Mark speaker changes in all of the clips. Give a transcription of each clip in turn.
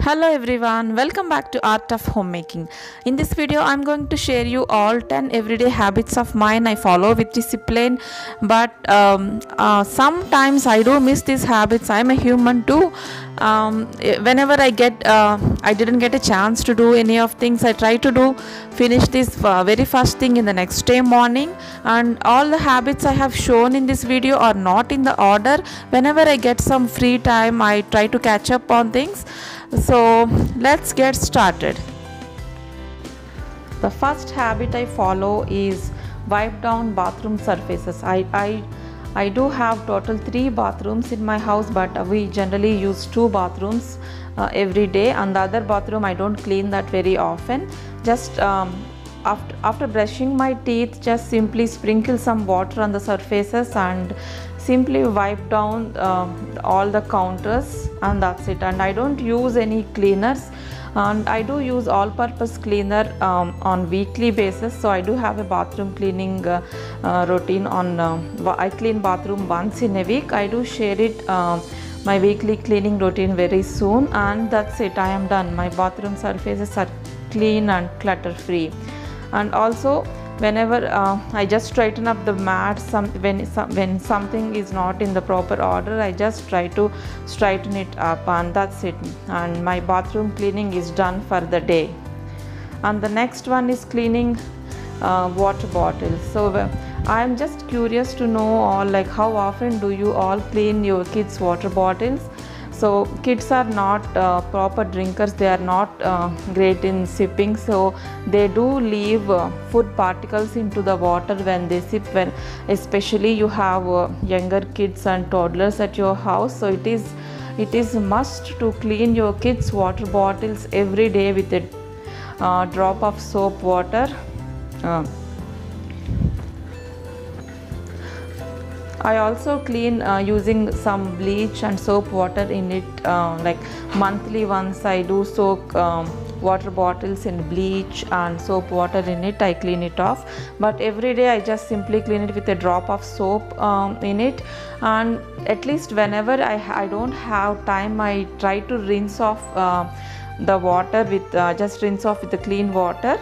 Speaker 1: Hello everyone, welcome back to Art of Homemaking. In this video, I'm going to share you all 10 everyday habits of mine I follow with discipline, but sometimes I do miss these habits. I'm a human too. Whenever I didn't get a chance to do any of things I try to finish this very first thing in the next day morning, and all the habits I have shown in this video are not in the order. Whenever I get some free time, I try to catch up on things. So let's get started. The first habit I follow is wipe down bathroom surfaces. I do have total 3 bathrooms in my house, but we generally use 2 bathrooms every day, and the other bathroom I don't clean that very often. Just after brushing my teeth, just simply sprinkle some water on the surfaces and simply wipe down all the counters, and that's it. And I don't use any cleaners, and I do use all-purpose cleaner on weekly basis. So I do have a bathroom cleaning routine. I clean bathroom once in a week. I do share it my weekly cleaning routine very soon, and that's it. I am done. My bathroom surfaces are clean and clutter free. And also, whenever I just straighten up the mat, when something is not in the proper order, I just try to straighten it up, and that's it. And my bathroom cleaning is done for the day. And the next one is cleaning water bottles. So I'm just curious to know how often do you all clean your kids' water bottles? So kids are not proper drinkers, they are not great in sipping, so they do leave food particles into the water when they sip, especially you have younger kids and toddlers at your house. So it is a must to clean your kids' water bottles every day with a drop of soap water. I also clean using some bleach and soap water in it. Like monthly once I do soak water bottles in bleach and soap water in it. I clean it off, but every day I just simply clean it with a drop of soap in it. And at least whenever I don't have time, I try to rinse off the water with just rinse off with the clean water.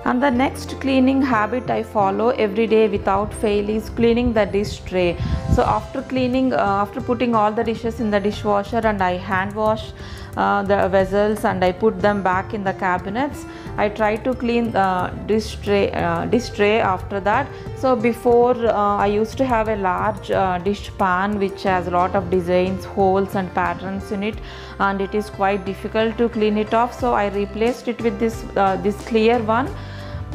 Speaker 1: And the next cleaning habit I follow every day without fail is cleaning the dish tray. So after putting all the dishes in the dishwasher, and I hand wash the vessels and I put them back in the cabinets, I try to clean the dish tray after that. So before I used to have a large dish pan which has a lot of designs, holes and patterns in it, and it is quite difficult to clean it off. So I replaced it with this clear one,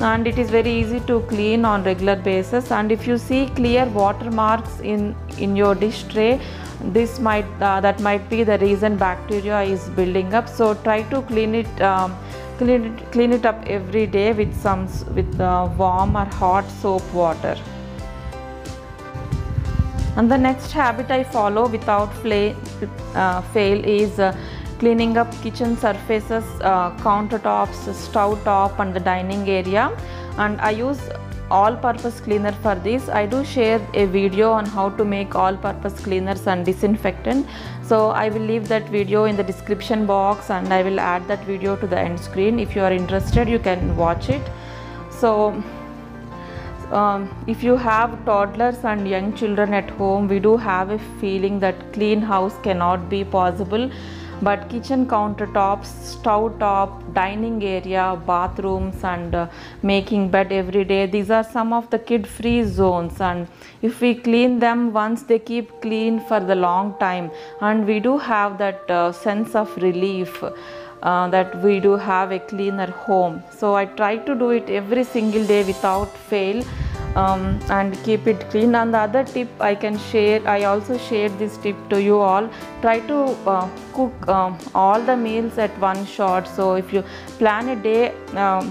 Speaker 1: and it is very easy to clean on regular basis. And if you see clear watermarks in your dish tray, that might be the reason bacteria is building up. So try to clean it up every day with warm or hot soap water. And the next habit I follow without fail is cleaning up kitchen surfaces, countertops, stove top and the dining area. And I use all-purpose cleaner for this. I do share a video on how to make all-purpose cleaners and disinfectant. So I will leave that video in the description box, and I will add that video to the end screen. If you are interested, you can watch it. So if you have toddlers and young children at home, we do have a feeling that clean house cannot be possible. But kitchen countertops, stove top, dining area, bathrooms and making bed every day, these are some of the kid-free zones, and if we clean them once, they keep clean for the long time, and we do have that sense of relief that we do have a cleaner home. So I try to do it every single day without fail, and keep it clean. And the other tip I can share, I also shared this tip to you all. Try to cook all the meals at one shot. So if you plan a day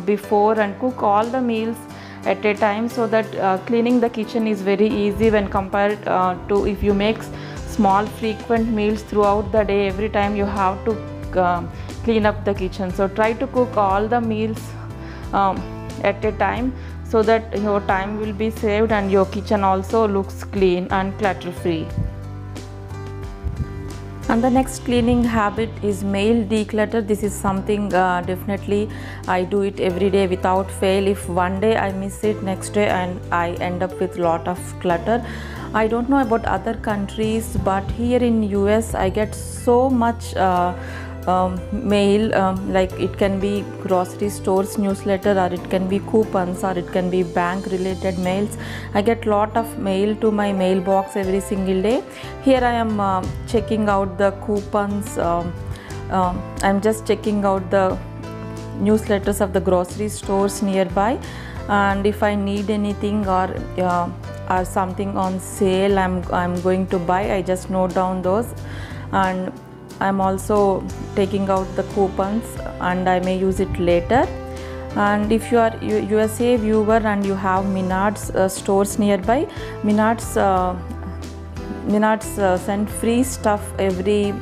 Speaker 1: before and cook all the meals at a time, so that cleaning the kitchen is very easy when compared to if you make small frequent meals throughout the day. Every time you have to clean up the kitchen. So try to cook all the meals at a time, so that your time will be saved and your kitchen also looks clean and clutter free. And the next cleaning habit is mail declutter. This is something definitely I do it every day without fail. If one day I miss it, next day and I end up with lot of clutter. I don't know about other countries, but here in US I get so much mail, like it can be grocery stores newsletter, or it can be coupons, or it can be bank related mails. I get lot of mail to my mailbox every single day. Here I am checking out the coupons. I'm just checking out the newsletters of the grocery stores nearby, and if I need anything or something on sale I'm going to buy, I just note down those. And I'm also taking out the coupons, and I may use it later. And if you are USA viewer and you have Menards stores nearby, Menards send free stuff every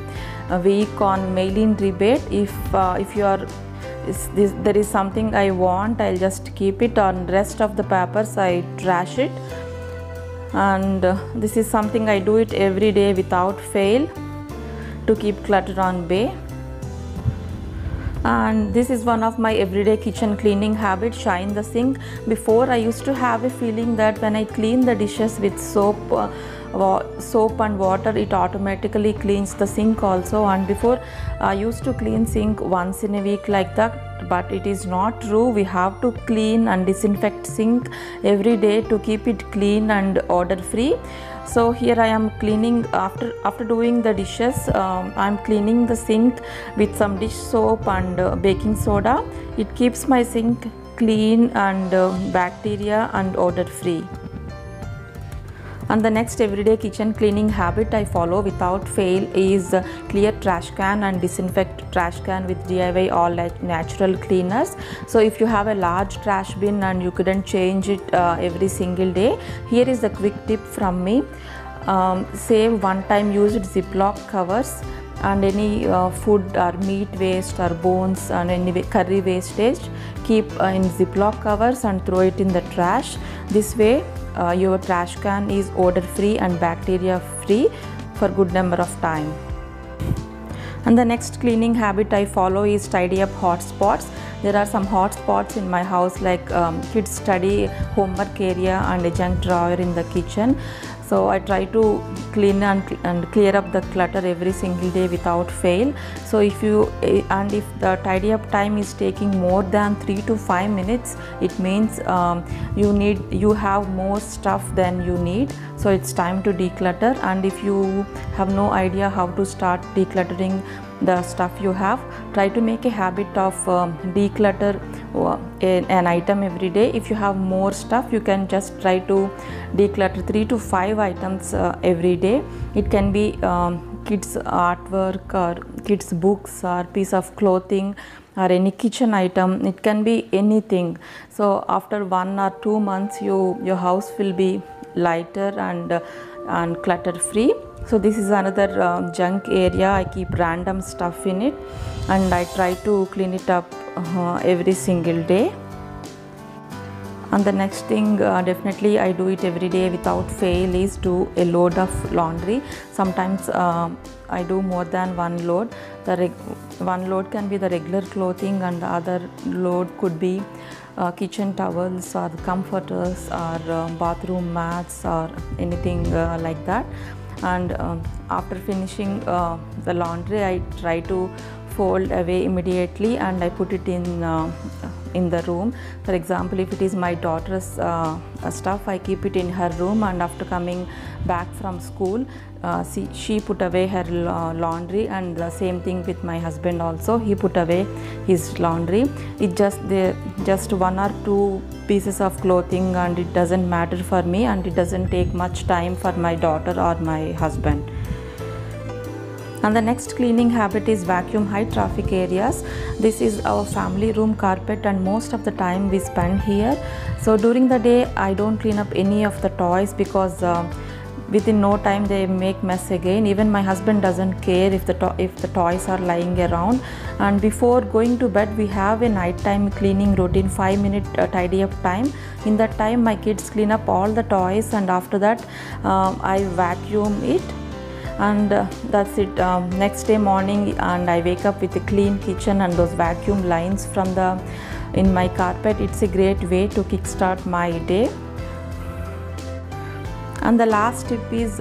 Speaker 1: week on mail-in rebate. If you are there is something I want, I'll just keep it. On rest of the papers I trash it. And this is something I do it every day without fail to keep clutter on bay. And this is one of my everyday kitchen cleaning habits, shine the sink. Before I used to have a feeling that when I clean the dishes with soap and water, it automatically cleans the sink also. And before I used to clean sink once in a week like that, but it is not true. We have to clean and disinfect sink every day to keep it clean and odor free. So here I am cleaning after doing the dishes. I'm cleaning the sink with some dish soap and baking soda. It keeps my sink clean and bacteria and odor free. And the next everyday kitchen cleaning habit I follow without fail is clear trash can and disinfect trash can with DIY all natural cleaners. So if you have a large trash bin and you couldn't change it every single day, here is the quick tip from me. Save one-time used Ziploc covers and any food or meat waste or bones and any curry wastage, keep in Ziploc covers and throw it in the trash. This way your trash can is odor free and bacteria free for good number of time. And the next cleaning habit I follow is tidy up hotspots. There are some hotspots in my house, like kids study, homework area and a junk drawer in the kitchen. So I try to clean and clear up the clutter every single day without fail. So if the tidy up time is taking more than 3 to 5 minutes, it means you have more stuff than you need. So it's time to declutter. And if you have no idea how to start decluttering the stuff you have, try to make a habit of declutter an item every day. If you have more stuff, you can just try to declutter 3 to 5 items every day. It can be kids artwork or kids books or piece of clothing or any kitchen item. It can be anything. So after 1 or 2 months your house will be lighter and clutter free. So this is another junk area. I keep random stuff in it and I try to clean it up every single day. And the next thing definitely I do it every day without fail is do a load of laundry. Sometimes I do more than one load. One load can be the regular clothing and the other load could be kitchen towels or comforters or bathroom mats or anything like that. And after finishing the laundry, I try to fold away immediately and I put it in the room. For example, if it is my daughter's stuff, I keep it in her room, and after coming back from school, she put away her laundry, and the same thing with my husband also. He put away his laundry. It just 1 or 2 pieces of clothing, and it doesn't matter for me, and it doesn't take much time for my daughter or my husband. And the next cleaning habit is vacuum high traffic areas. This is our family room carpet and most of the time we spend here. So during the day I don't clean up any of the toys because within no time they make mess again. Even my husband doesn't care if the toys are lying around. And before going to bed we have a nighttime cleaning routine, 5-minute tidy up time. In that time my kids clean up all the toys, and after that I vacuum it. And that's it. Next day morning, and I wake up with a clean kitchen and those vacuum lines from the in my carpet. It's a great way to kickstart my day. And the last tip is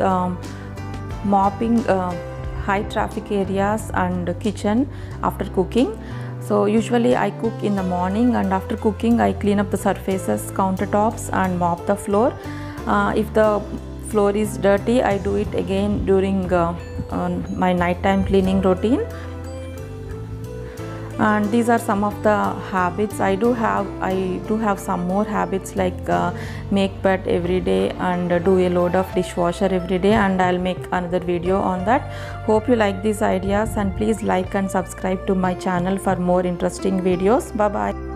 Speaker 1: mopping high traffic areas and kitchen after cooking. So usually I cook in the morning, and after cooking I clean up the surfaces, countertops, and mop the floor. If the floor is dirty, I do it again during my nighttime cleaning routine. And these are some of the habits I do have some more habits, like make bed every day and do a load of dishwasher every day, and I'll make another video on that. Hope you like these ideas, and please like and subscribe to my channel for more interesting videos. Bye bye.